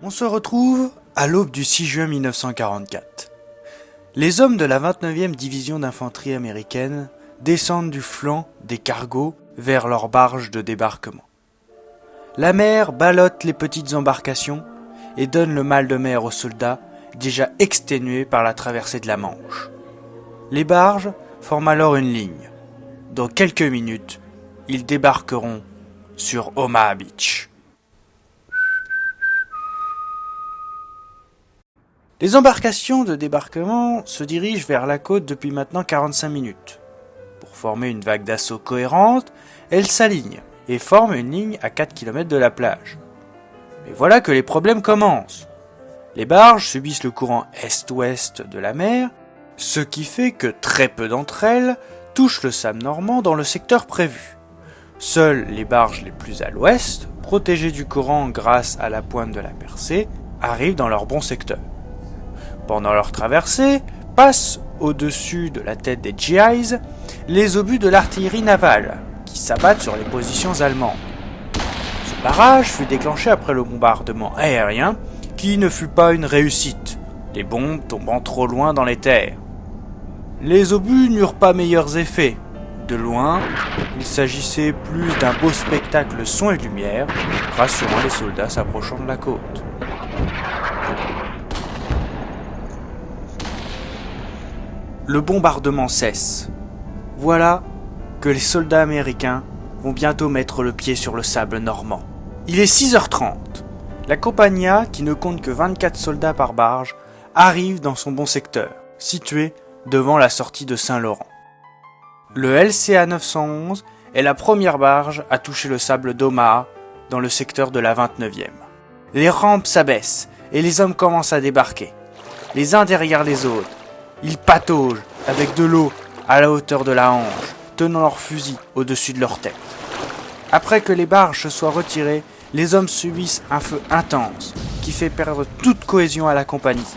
On se retrouve à l'aube du 6 juin 1944. Les hommes de la 29e division d'infanterie américaine descendent du flanc des cargos vers leurs barges de débarquement. La mer ballotte les petites embarcations et donne le mal de mer aux soldats déjà exténués par la traversée de la Manche. Les barges forment alors une ligne. Dans quelques minutes, ils débarqueront sur Omaha Beach. Les embarcations de débarquement se dirigent vers la côte depuis maintenant 45 minutes. Pour former une vague d'assaut cohérente, elles s'alignent et forment une ligne à 4 km de la plage. Mais voilà que les problèmes commencent. Les barges subissent le courant est-ouest de la mer, ce qui fait que très peu d'entre elles touchent le sable normand dans le secteur prévu. Seules les barges les plus à l'ouest, protégées du courant grâce à la pointe de la percée, arrivent dans leur bon secteur. Pendant leur traversée, passent au-dessus de la tête des GIs les obus de l'artillerie navale qui s'abattent sur les positions allemandes. Ce barrage fut déclenché après le bombardement aérien qui ne fut pas une réussite, les bombes tombant trop loin dans les terres. Les obus n'eurent pas meilleurs effets. De loin, il s'agissait plus d'un beau spectacle son et lumière, rassurant les soldats s'approchant de la côte. Le bombardement cesse. Voilà que les soldats américains vont bientôt mettre le pied sur le sable normand. Il est 6h30. La compagnie A, qui ne compte que 24 soldats par barge, arrive dans son bon secteur, situé devant la sortie de Saint-Laurent. Le LCA 911 est la première barge à toucher le sable d'Omaha dans le secteur de la 29e. Les rampes s'abaissent et les hommes commencent à débarquer, les uns derrière les autres. Ils pataugent avec de l'eau à la hauteur de la hanche, tenant leurs fusils au-dessus de leur tête. Après que les barges se soient retirées, les hommes subissent un feu intense qui fait perdre toute cohésion à la compagnie.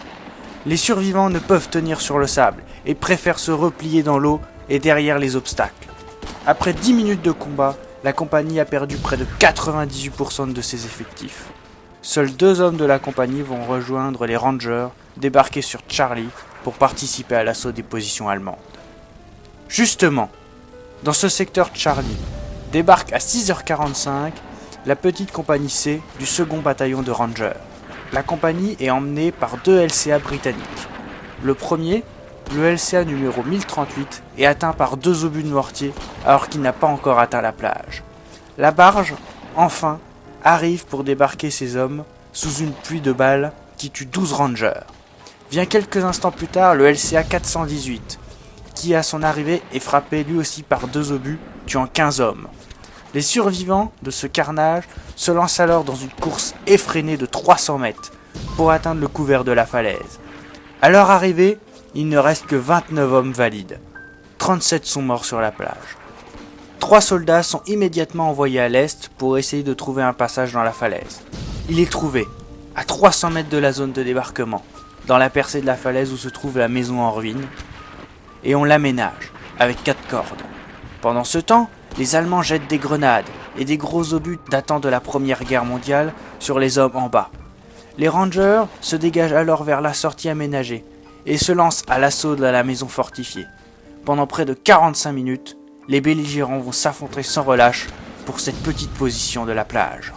Les survivants ne peuvent tenir sur le sable et préfèrent se replier dans l'eau et derrière les obstacles. Après 10 minutes de combat, la compagnie a perdu près de 98% de ses effectifs. Seuls 2 hommes de la compagnie vont rejoindre les Rangers débarqués sur Charlie pour participer à l'assaut des positions allemandes. Justement, dans ce secteur Charlie, débarque à 6h45 la petite compagnie C du 2e bataillon de Rangers. La compagnie est emmenée par 2 LCA britanniques. Le premier, le LCA numéro 1038, est atteint par 2 obus de mortier alors qu'il n'a pas encore atteint la plage. La barge, enfin, arrive pour débarquer ses hommes sous une pluie de balles qui tue 12 Rangers. Vient quelques instants plus tard le LCA 418, qui à son arrivée est frappé lui aussi par 2 obus, tuant 15 hommes. Les survivants de ce carnage se lancent alors dans une course effrénée de 300 mètres pour atteindre le couvert de la falaise. À leur arrivée, il ne reste que 29 hommes valides. 37 sont morts sur la plage. 3 soldats sont immédiatement envoyés à l'est pour essayer de trouver un passage dans la falaise. Il est trouvé, à 300 mètres de la zone de débarquement, dans la percée de la falaise où se trouve la maison en ruine, et on l'aménage avec 4 cordes. Pendant ce temps, les Allemands jettent des grenades et des gros obus datant de la Première Guerre mondiale sur les hommes en bas. Les Rangers se dégagent alors vers la sortie aménagée et se lancent à l'assaut de la maison fortifiée. Pendant près de 45 minutes, les belligérants vont s'affronter sans relâche pour cette petite position de la plage.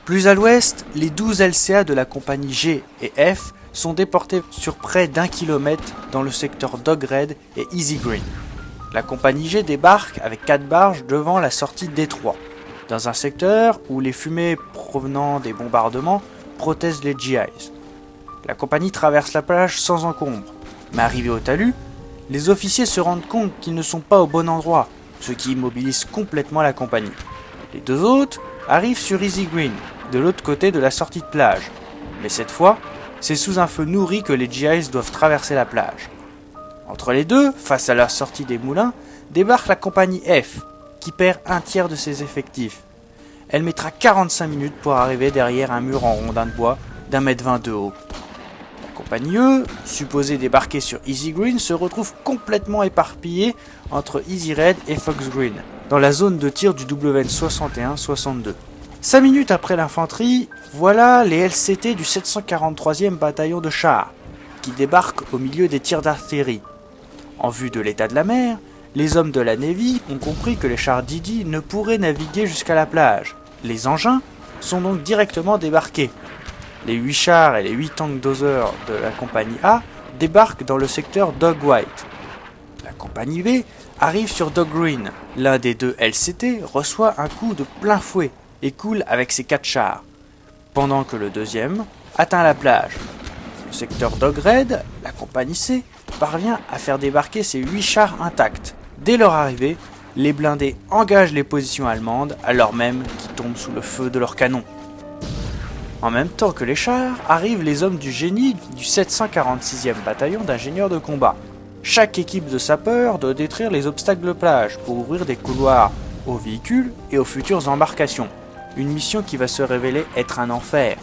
Plus à l'ouest, les 12 LCA de la compagnie G et F sont déportés sur près d'1 kilomètre dans le secteur Dog Red et Easy Green. La compagnie G débarque avec 4 barges devant la sortie Détroit, dans un secteur où les fumées provenant des bombardements protègent les GIs. La compagnie traverse la plage sans encombre, mais arrivés au talus, les officiers se rendent compte qu'ils ne sont pas au bon endroit, ce qui immobilise complètement la compagnie. Les 2 autres arrivent sur Easy Green, de l'autre côté de la sortie de plage, mais cette fois, c'est sous un feu nourri que les GIs doivent traverser la plage. Entre les deux, face à la sortie des moulins, débarque la compagnie F, qui perd un tiers de ses effectifs. Elle mettra 45 minutes pour arriver derrière un mur en rondin de bois d'1,20 m de haut. La compagnie E, supposée débarquer sur Easy Green, se retrouve complètement éparpillée entre Easy Red et Fox Green, dans la zone de tir du WN 61-62. 5 minutes après l'infanterie, voilà les LCT du 743e bataillon de chars, qui débarquent au milieu des tirs d'artillerie. En vue de l'état de la mer, les hommes de la Navy ont compris que les chars Didi ne pourraient naviguer jusqu'à la plage. Les engins sont donc directement débarqués. Les 8 chars et les 8 tanks Dozer de la compagnie A débarquent dans le secteur Dog White. La compagnie B arrive sur Dog Green. L'un des deux LCT reçoit un coup de plein fouet et coule avec ses 4 chars, pendant que le deuxième atteint la plage. Le secteur Dog Red, la compagnie C, parvient à faire débarquer ses 8 chars intacts. Dès leur arrivée, les blindés engagent les positions allemandes alors même qu'ils tombent sous le feu de leurs canons. En même temps que les chars, arrivent les hommes du génie du 746e bataillon d'ingénieurs de combat. Chaque équipe de sapeurs doit détruire les obstacles de plage pour ouvrir des couloirs aux véhicules et aux futures embarcations. Une mission qui va se révéler être un enfer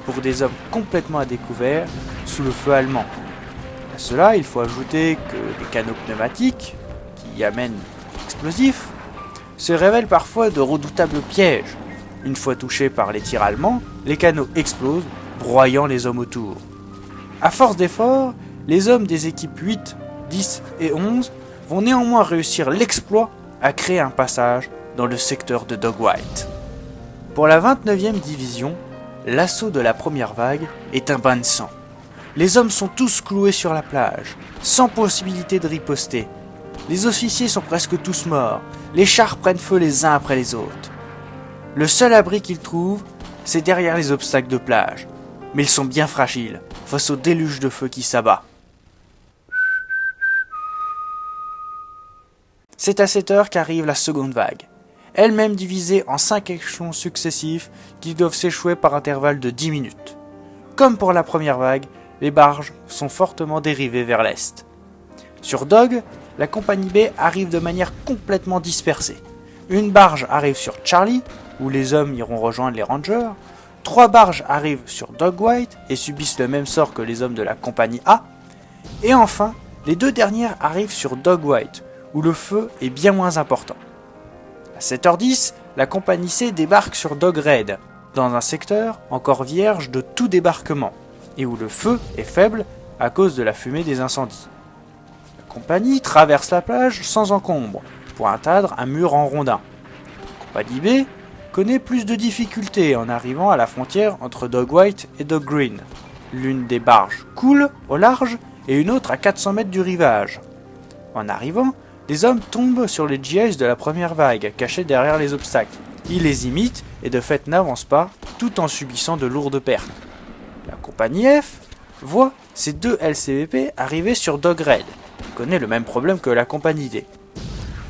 pour des hommes complètement à découvert sous le feu allemand. À cela, il faut ajouter que les canaux pneumatiques, qui amènent explosifs, se révèlent parfois de redoutables pièges. Une fois touchés par les tirs allemands, les canaux explosent, broyant les hommes autour. À force d'efforts, les hommes des équipes 8, 10 et 11 vont néanmoins réussir l'exploit à créer un passage dans le secteur de Dog White. Pour la 29e division, l'assaut de la première vague est un bain de sang. Les hommes sont tous cloués sur la plage, sans possibilité de riposter. Les officiers sont presque tous morts, les chars prennent feu les uns après les autres. Le seul abri qu'ils trouvent, c'est derrière les obstacles de plage, mais ils sont bien fragiles face au déluge de feu qui s'abat. C'est à cette heure qu'arrive la seconde vague, elle-même divisée en 5 échelons successifs qui doivent s'échouer par intervalle de 10 minutes. Comme pour la première vague, les barges sont fortement dérivées vers l'est. Sur Dog, la compagnie B arrive de manière complètement dispersée. Une barge arrive sur Charlie, où les hommes iront rejoindre les Rangers. 3 barges arrivent sur Dog White et subissent le même sort que les hommes de la compagnie A. Et enfin, les 2 dernières arrivent sur Dog White, où le feu est bien moins important. À 7h10, la compagnie C débarque sur Dog Red, dans un secteur encore vierge de tout débarquement, et où le feu est faible à cause de la fumée des incendies. La compagnie traverse la plage sans encombre, pour atteindre un mur en rondin. La compagnie B connaît plus de difficultés en arrivant à la frontière entre Dog White et Dog Green. L'une des barges coule au large et une autre à 400 mètres du rivage. En arrivant, les hommes tombent sur les GS de la première vague, cachés derrière les obstacles. Ils les imitent et de fait n'avancent pas, tout en subissant de lourdes pertes. La compagnie F voit ces 2 LCVP arriver sur Dog Red, qui connaît le même problème que la compagnie D.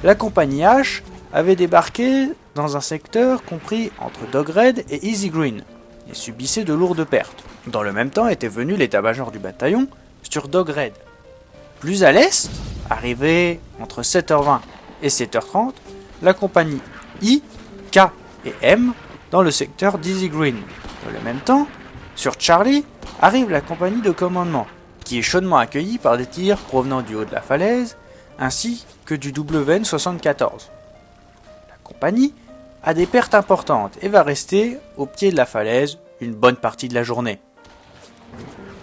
La compagnie H avait débarqué dans un secteur compris entre Dog Red et Easy Green, et subissait de lourdes pertes. Dans le même temps était venu l'état-major du bataillon sur Dog Red. Plus à l'est, arrivé entre 7h20 et 7h30, la compagnie I, K et M dans le secteur d'Easy Green. Dans le même temps, sur Charlie, arrive la compagnie de commandement, qui est chaudement accueillie par des tirs provenant du haut de la falaise, ainsi que du WN-74. La compagnie a des pertes importantes et va rester au pied de la falaise une bonne partie de la journée.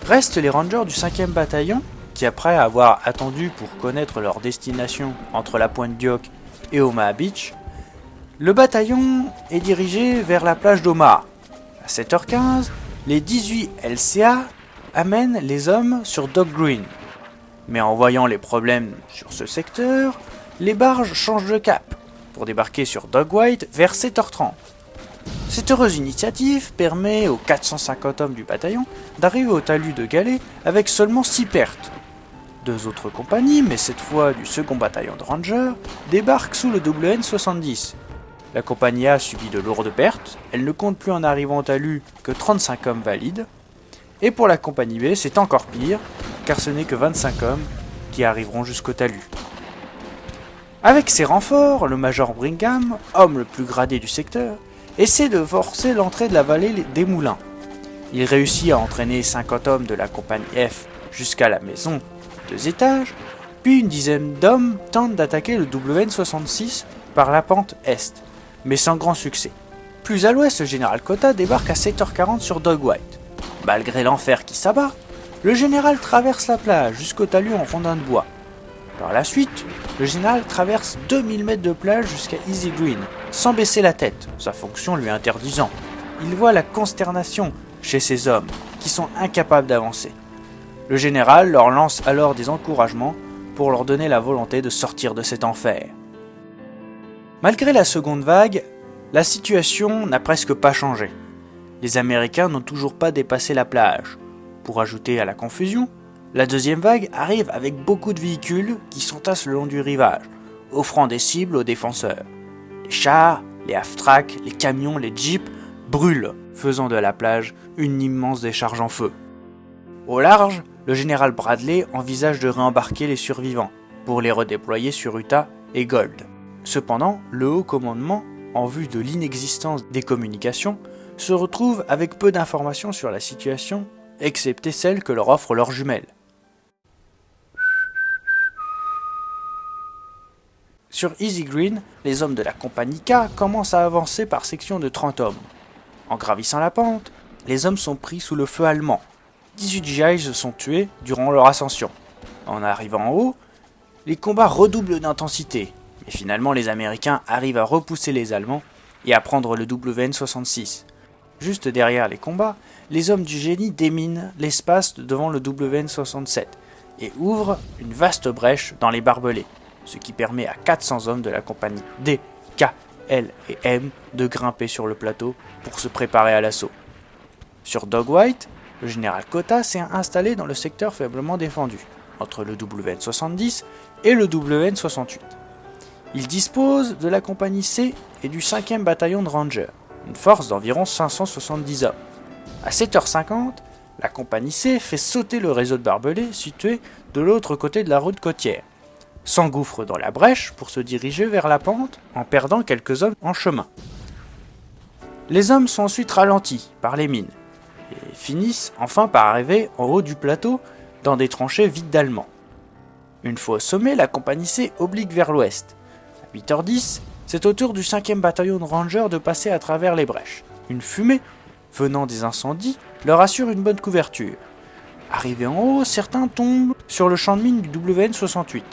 Restent les Rangers du 5e bataillon, qui après avoir attendu pour connaître leur destination entre la pointe d'Yock et Omaha Beach, le bataillon est dirigé vers la plage d'Omaha. À 7h15, les 18 LCA amènent les hommes sur Dog Green. Mais en voyant les problèmes sur ce secteur, les barges changent de cap pour débarquer sur Dog White vers 7h30. Cette heureuse initiative permet aux 450 hommes du bataillon d'arriver au talus de galets avec seulement 6 pertes. 2 autres compagnies, mais cette fois du 2e bataillon de Rangers, débarquent sous le WN-70. La compagnie A subit de lourdes pertes, elle ne compte plus en arrivant au talus que 35 hommes valides. Et pour la compagnie B, c'est encore pire, car ce n'est que 25 hommes qui arriveront jusqu'au talus. Avec ses renforts, le major Brigham, homme le plus gradé du secteur, essaie de forcer l'entrée de la vallée des Moulins. Il réussit à entraîner 50 hommes de la compagnie F jusqu'à la maison, 2 étages, puis une dizaine d'hommes tentent d'attaquer le WN-66 par la pente est, mais sans grand succès. Plus à l'ouest, le général Cotta débarque à 7h40 sur Dogwhite. Malgré l'enfer qui s'abat, le général traverse la plage jusqu'au talus en rondin de bois. Par la suite, le général traverse 2000 mètres de plage jusqu'à Easy Green, sans baisser la tête, sa fonction lui interdisant. Il voit la consternation chez ces hommes, qui sont incapables d'avancer. Le général leur lance alors des encouragements pour leur donner la volonté de sortir de cet enfer. Malgré la seconde vague, la situation n'a presque pas changé. Les Américains n'ont toujours pas dépassé la plage. Pour ajouter à la confusion, la deuxième vague arrive avec beaucoup de véhicules qui s'entassent le long du rivage, offrant des cibles aux défenseurs. Les chars, les half-tracks, les camions, les jeeps brûlent, faisant de la plage une immense décharge en feu. Au large, le général Bradley envisage de réembarquer les survivants pour les redéployer sur Utah et Gold. Cependant, le haut commandement, en vue de l'inexistence des communications, se retrouve avec peu d'informations sur la situation, excepté celles que leur offrent leurs jumelles. Sur Easy Green, les hommes de la compagnie K commencent à avancer par section de 30 hommes. En gravissant la pente, les hommes sont pris sous le feu allemand. 18 GIs sont tués durant leur ascension. En arrivant en haut, les combats redoublent d'intensité, mais finalement les Américains arrivent à repousser les Allemands et à prendre le WN-66. Juste derrière les combats, les hommes du génie déminent l'espace devant le WN-67 et ouvrent une vaste brèche dans les barbelés, ce qui permet à 400 hommes de la compagnie D, K, L et M de grimper sur le plateau pour se préparer à l'assaut. Sur Dogwhite, le général Cotta s'est installé dans le secteur faiblement défendu, entre le WN-70 et le WN-68. Il dispose de la compagnie C et du 5e bataillon de Rangers, une force d'environ 570 hommes. À 7h50, la compagnie C fait sauter le réseau de barbelés situé de l'autre côté de la route côtière, s'engouffre dans la brèche pour se diriger vers la pente en perdant quelques hommes en chemin. Les hommes sont ensuite ralentis par les mines et finissent enfin par arriver en haut du plateau dans des tranchées vides d'Allemands. Une fois au sommet, la compagnie C oblique vers l'ouest. À 8h10, c'est au tour du 5e bataillon de Rangers de passer à travers les brèches. Une fumée venant des incendies leur assure une bonne couverture. Arrivés en haut, certains tombent sur le champ de mine du WN-68.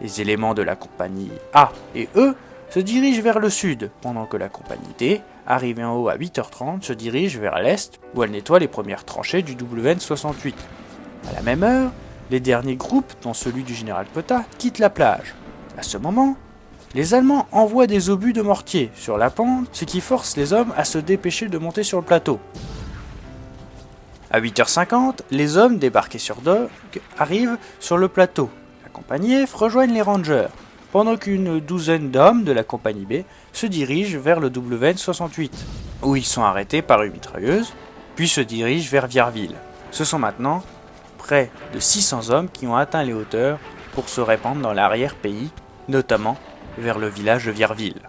Les éléments de la compagnie A et E se dirigent vers le sud, pendant que la compagnie D, arrivée en haut à 8h30, se dirige vers l'est, où elle nettoie les premières tranchées du WN-68. À la même heure, les derniers groupes, dont celui du général Cotta, quittent la plage. À ce moment, les Allemands envoient des obus de mortier sur la pente, ce qui force les hommes à se dépêcher de monter sur le plateau. À 8h50, les hommes débarqués sur Dog arrivent sur le plateau. La compagnie F rejoignent les Rangers, pendant qu'une douzaine d'hommes de la compagnie B se dirigent vers le WN-68, où ils sont arrêtés par une mitrailleuse, puis se dirigent vers Vierville. Ce sont maintenant près de 600 hommes qui ont atteint les hauteurs pour se répandre dans l'arrière-pays, notamment vers le village de Vierville.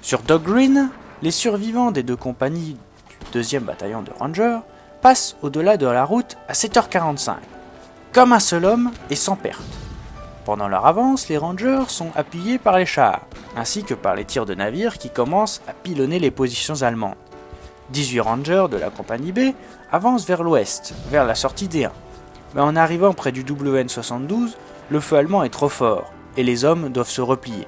Sur Dog Green, les survivants des deux compagnies du 2e bataillon de Rangers passent au-delà de la route à 7h45, comme un seul homme et sans perte. Pendant leur avance, les Rangers sont appuyés par les chars, ainsi que par les tirs de navires qui commencent à pilonner les positions allemandes. 18 Rangers de la compagnie B avancent vers l'ouest, vers la sortie D1. Mais en arrivant près du WN-72, le feu allemand est trop fort, et les hommes doivent se replier.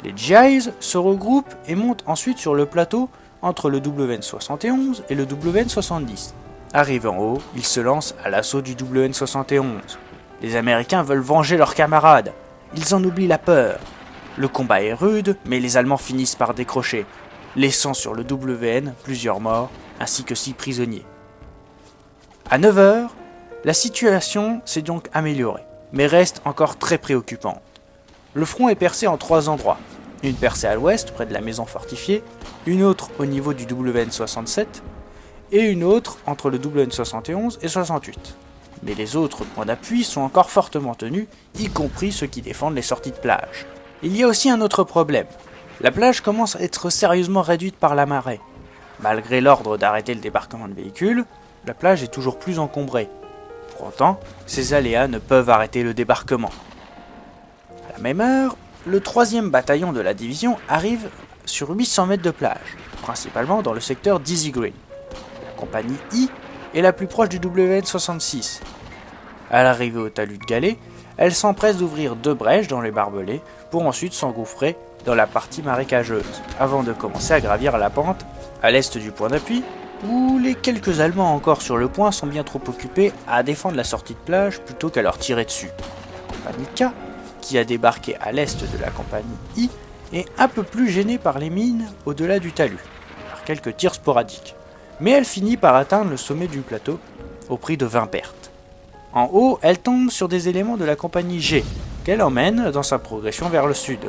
Les GIs se regroupent et montent ensuite sur le plateau entre le WN-71 et le WN-70. Arrivés en haut, ils se lancent à l'assaut du WN-71. Les Américains veulent venger leurs camarades. Ils en oublient la peur. Le combat est rude, mais les Allemands finissent par décrocher, laissant sur le WN plusieurs morts ainsi que 6 prisonniers. À 9h, la situation s'est donc améliorée, mais reste encore très préoccupante. Le front est percé en 3 endroits. Une percée à l'ouest, près de la maison fortifiée, une autre au niveau du WN-67, et une autre entre le WN-71 et 68. Mais les autres points d'appui sont encore fortement tenus, y compris ceux qui défendent les sorties de plage. Il y a aussi un autre problème. La plage commence à être sérieusement réduite par la marée. Malgré l'ordre d'arrêter le débarquement de véhicules, la plage est toujours plus encombrée. Pour autant, ces aléas ne peuvent arrêter le débarquement. À la même heure, le 3e bataillon de la division arrive sur 800 mètres de plage, principalement dans le secteur d'Easy Green. La compagnie I est la plus proche du WN66. À l'arrivée au talus de Galets, elle s'empresse d'ouvrir 2 brèches dans les barbelés pour ensuite s'engouffrer dans la partie marécageuse, avant de commencer à gravir la pente à l'est du point d'appui, où les quelques Allemands encore sur le point sont bien trop occupés à défendre la sortie de plage plutôt qu'à leur tirer dessus. La compagnie K, qui a débarqué à l'est de la compagnie I, est un peu plus gênée par les mines au-delà du talus, par quelques tirs sporadiques, mais elle finit par atteindre le sommet du plateau au prix de 20 pertes. En haut, elle tombe sur des éléments de la compagnie G, qu'elle emmène dans sa progression vers le sud.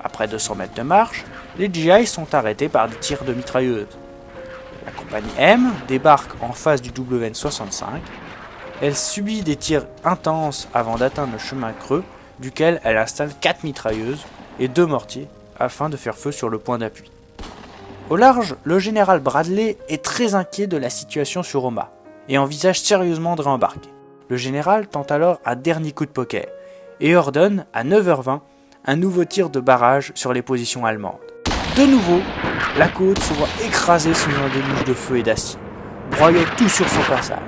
Après 200 mètres de marche, les GI sont arrêtés par des tirs de mitrailleuses. La compagnie M débarque en face du WN65. Elle subit des tirs intenses avant d'atteindre le chemin creux, duquel elle installe 4 mitrailleuses et 2 mortiers afin de faire feu sur le point d'appui. Au large, le général Bradley est très inquiet de la situation sur Omaha et envisage sérieusement de réembarquer. Le général tente alors un dernier coup de poker et ordonne à 9h20 un nouveau tir de barrage sur les positions allemandes. De nouveau, la côte se voit écrasée sous un déluge de feu et d'acier, broyant tout sur son passage,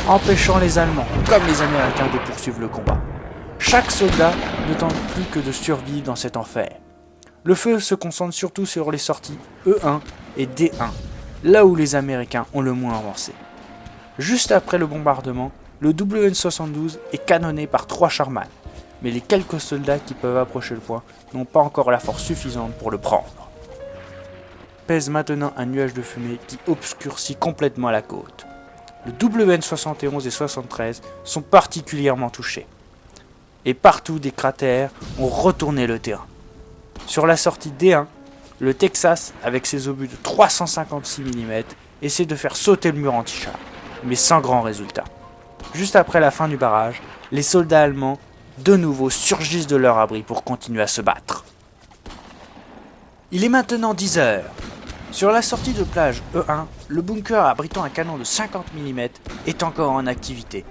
empêchant les Allemands comme les Américains de poursuivre le combat. Chaque soldat ne tente plus que de survivre dans cet enfer. Le feu se concentre surtout sur les sorties E1 et D1, là où les Américains ont le moins avancé. Juste après le bombardement, le WN-72 est canonné par 3 Sherman, mais les quelques soldats qui peuvent approcher le point n'ont pas encore la force suffisante pour le prendre. Pèse maintenant un nuage de fumée qui obscurcit complètement la côte. Le WN-71 et 73 sont particulièrement touchés. Et partout des cratères ont retourné le terrain. Sur la sortie D1, le Texas, avec ses obus de 356 mm, essaie de faire sauter le mur anti-char, mais sans grand résultat. Juste après la fin du barrage, les soldats allemands de nouveau surgissent de leur abri pour continuer à se battre. Il est maintenant 10h. Sur la sortie de plage E1, le bunker abritant un canon de 50 mm est encore en activité,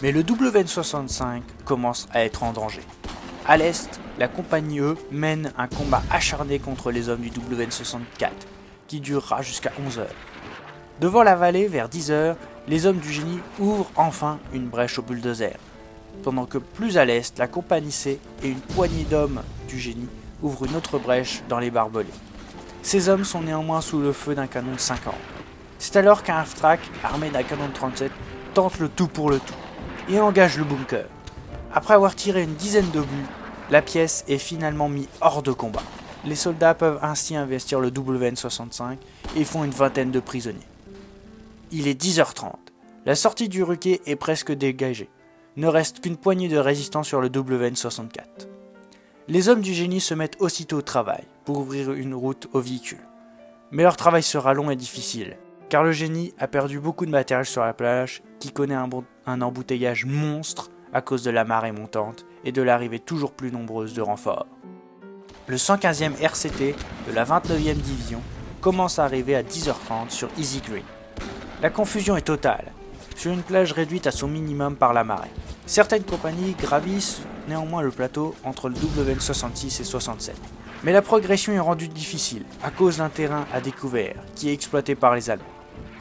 mais le WN-65 commence à être en danger. À l'est, la compagnie E mène un combat acharné contre les hommes du WN-64, qui durera jusqu'à 11h. Devant la vallée, vers 10h, les hommes du génie ouvrent enfin une brèche au bulldozer, pendant que plus à l'est, la compagnie C et une poignée d'hommes du génie ouvrent une autre brèche dans les barbelés. Ces hommes sont néanmoins sous le feu d'un canon de 50. C'est alors qu'un half-track, armé d'un canon de 37, tente le tout pour le tout, et engage le bunker. Après avoir tiré une dizaine d'obus, la pièce est finalement mise hors de combat. Les soldats peuvent ainsi investir le WN-65 et font une vingtaine de prisonniers. Il est 10h30. La sortie du Ruquet est presque dégagée. Ne reste qu'une poignée de résistants sur le WN-64. Les hommes du génie se mettent aussitôt au travail pour ouvrir une route aux véhicules. Mais leur travail sera long et difficile, car le génie a perdu beaucoup de matériel sur la plage qui connaît un embouteillage monstre à cause de la marée montante et de l'arrivée toujours plus nombreuse de renforts. Le 115e RCT de la 29e division commence à arriver à 10h30 sur Easy Green. La confusion est totale, sur une plage réduite à son minimum par la marée. Certaines compagnies gravissent néanmoins le plateau entre le WN-66 et 67. Mais la progression est rendue difficile à cause d'un terrain à découvert qui est exploité par les Allemands.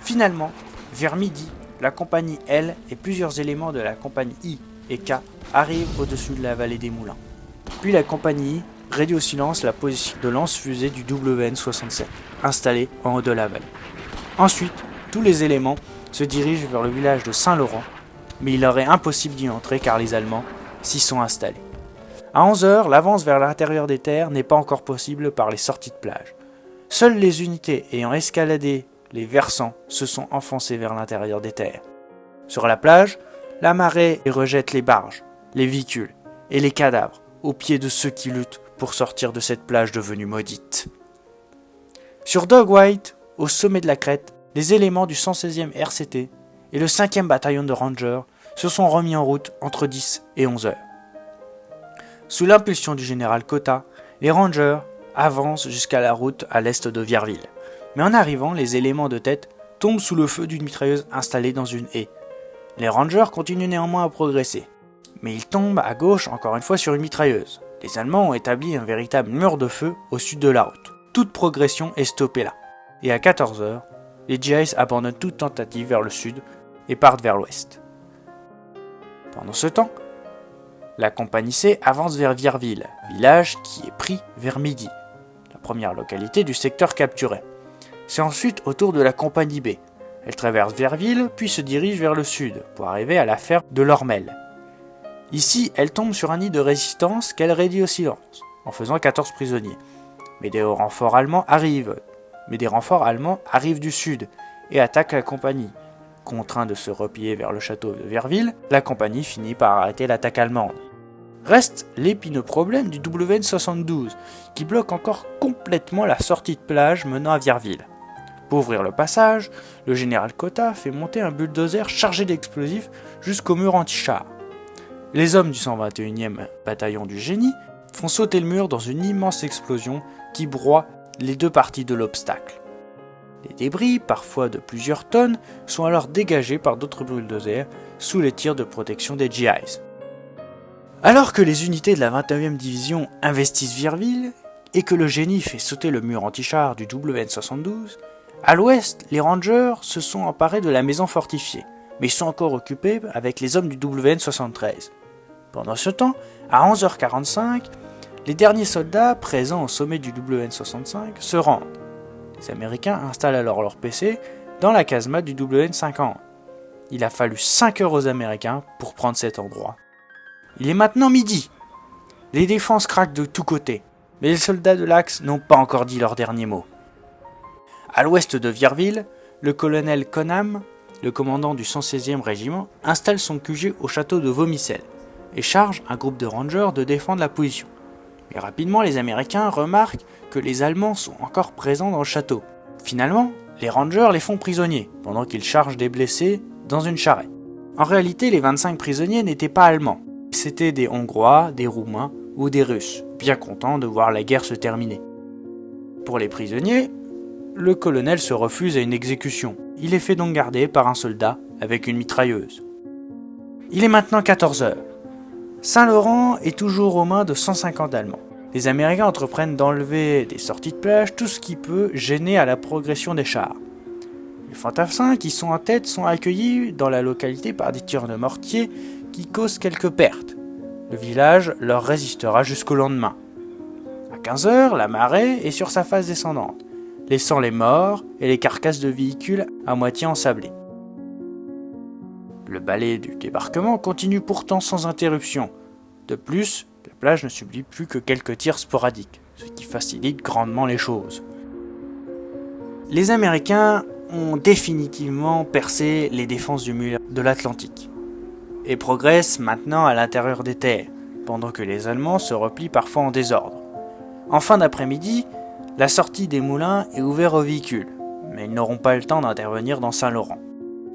Finalement, vers midi, la compagnie L et plusieurs éléments de la compagnie I et K arrivent au-dessus de la vallée des Moulins. Puis la compagnie I réduit au silence la position de lance-fusée du WN-67, installée en haut de la vallée. Ensuite, tous les éléments se dirigent vers le village de Saint-Laurent, mais il leur est impossible d'y entrer car les Allemands s'y sont installés. À 11h, l'avance vers l'intérieur des terres n'est pas encore possible par les sorties de plage. Seules les unités ayant escaladé les versants se sont enfoncées vers l'intérieur des terres. Sur la plage, la marée rejette les barges, les véhicules et les cadavres aux pieds de ceux qui luttent pour sortir de cette plage devenue maudite. Sur Dog White, au sommet de la crête, les éléments du 116e RCT et le 5e bataillon de Rangers se sont remis en route entre 10 et 11 heures. Sous l'impulsion du général Cotta, les Rangers avancent jusqu'à la route à l'est de Vierville. Mais en arrivant, les éléments de tête tombent sous le feu d'une mitrailleuse installée dans une haie. Les Rangers continuent néanmoins à progresser, mais ils tombent à gauche encore une fois sur une mitrailleuse. Les Allemands ont établi un véritable mur de feu au sud de la route. toute progression est stoppée là. Et à 14h, les GIs abandonnent toute tentative vers le sud et partent vers l'ouest. Pendant ce temps, la compagnie C avance vers Vierville, village qui est pris vers midi, la première localité du secteur capturé. C'est ensuite au tour de la compagnie B. Elle traverse Vierville, puis se dirige vers le sud, pour arriver à la ferme de Lormel. Ici, elle tombe sur un nid de résistance qu'elle réduit au silence, en faisant 14 prisonniers. Mais des renforts allemands arrivent du sud et attaquent la compagnie. Contraint de se replier vers le château de Vierville, la compagnie finit par arrêter l'attaque allemande. Reste l'épineux problème du WN-72, qui bloque encore complètement la sortie de plage menant à Vierville. Pour ouvrir le passage, le général Cotta fait monter un bulldozer chargé d'explosifs jusqu'au mur anti-char. Les hommes du 121e bataillon du génie font sauter le mur dans une immense explosion qui broie les deux parties de l'obstacle. Les débris, parfois de plusieurs tonnes, sont alors dégagés par d'autres bulldozers sous les tirs de protection des GIs. Alors que les unités de la 29e division investissent Vierville et que le génie fait sauter le mur anti-char du WN-72, à l'ouest, les Rangers se sont emparés de la maison fortifiée, mais ils sont encore occupés avec les hommes du WN-73. Pendant ce temps, à 11h45, les derniers soldats présents au sommet du WN-65 se rendent. Les Américains installent alors leur PC dans la casemate du WN-50. Il a fallu 5 heures aux Américains pour prendre cet endroit. Il est maintenant midi. Les défenses craquent de tous côtés, mais les soldats de l'Axe n'ont pas encore dit leur dernier mot. À l'ouest de Vierville, le colonel Conham, le commandant du 116e régiment, installe son QG au château de Vomissel et charge un groupe de rangers de défendre la position. Mais rapidement, les Américains remarquent que les Allemands sont encore présents dans le château. Finalement, les rangers les font prisonniers, pendant qu'ils chargent des blessés dans une charrette. En réalité, les 25 prisonniers n'étaient pas allemands. C'étaient des Hongrois, des Roumains ou des Russes, bien contents de voir la guerre se terminer. Pour les prisonniers, le colonel se refuse à une exécution. Il est fait donc garder par un soldat avec une mitrailleuse. Il est maintenant 14h. Saint-Laurent est toujours aux mains de 150 Allemands. Les Américains entreprennent d'enlever des sorties de plage tout ce qui peut gêner à la progression des chars. Les fantassins qui sont en tête sont accueillis dans la localité par des tirs de mortier qui causent quelques pertes. Le village leur résistera jusqu'au lendemain. À 15h, la marée est sur sa phase descendante, laissant les morts et les carcasses de véhicules à moitié ensablées. Le balai du débarquement continue pourtant sans interruption. De plus, la plage ne subit plus que quelques tirs sporadiques, ce qui facilite grandement les choses. Les Américains ont définitivement percé les défenses du mur de l'Atlantique et progressent maintenant à l'intérieur des terres, pendant que les Allemands se replient parfois en désordre. En fin d'après-midi, la sortie des moulins est ouverte aux véhicules, mais ils n'auront pas le temps d'intervenir dans Saint-Laurent.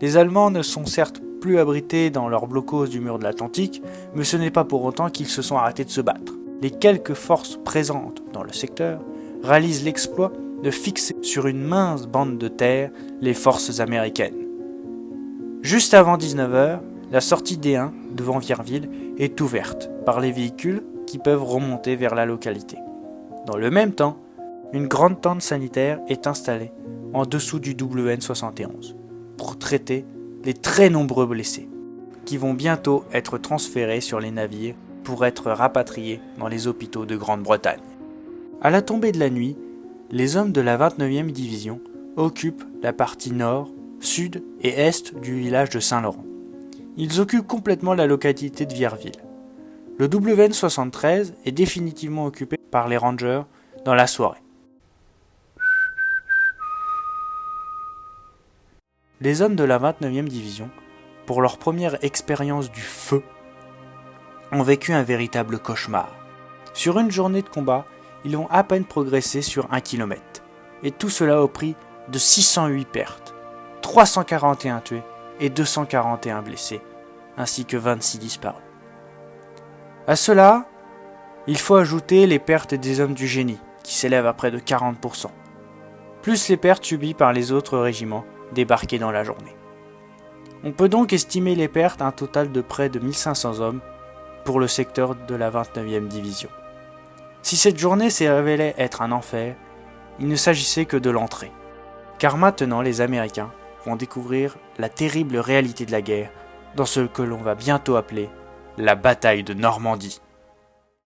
Les Allemands ne sont certes plus abrités dans leur blocos du mur de l'Atlantique, mais ce n'est pas pour autant qu'ils se sont arrêtés de se battre. Les quelques forces présentes dans le secteur réalisent l'exploit de fixer sur une mince bande de terre les forces américaines. Juste avant 19h, la sortie D1 devant Vierville est ouverte par les véhicules qui peuvent remonter vers la localité. Dans le même temps, une grande tente sanitaire est installée en dessous du WN-71 pour traiter les très nombreux blessés qui vont bientôt être transférés sur les navires pour être rapatriés dans les hôpitaux de Grande-Bretagne. À la tombée de la nuit, les hommes de la 29e division occupent la partie nord, sud et est du village de Saint-Laurent. Ils occupent complètement la localité de Vierville. Le WN-73 est définitivement occupé par les Rangers dans la soirée. Les hommes de la 29e division, pour leur première expérience du feu, ont vécu un véritable cauchemar. Sur une journée de combat, ils ont à peine progressé sur 1 km, et tout cela au prix de 608 pertes, 341 tués et 241 blessés, ainsi que 26 disparus. À cela, il faut ajouter les pertes des hommes du génie, qui s'élèvent à près de 40%, plus les pertes subies par les autres régiments débarqués dans la journée. On peut donc estimer les pertes à un total de près de 1500 hommes pour le secteur de la 29e division. Si cette journée s'est révélée être un enfer, il ne s'agissait que de l'entrée. Car maintenant les Américains vont découvrir la terrible réalité de la guerre dans ce que l'on va bientôt appeler la bataille de Normandie.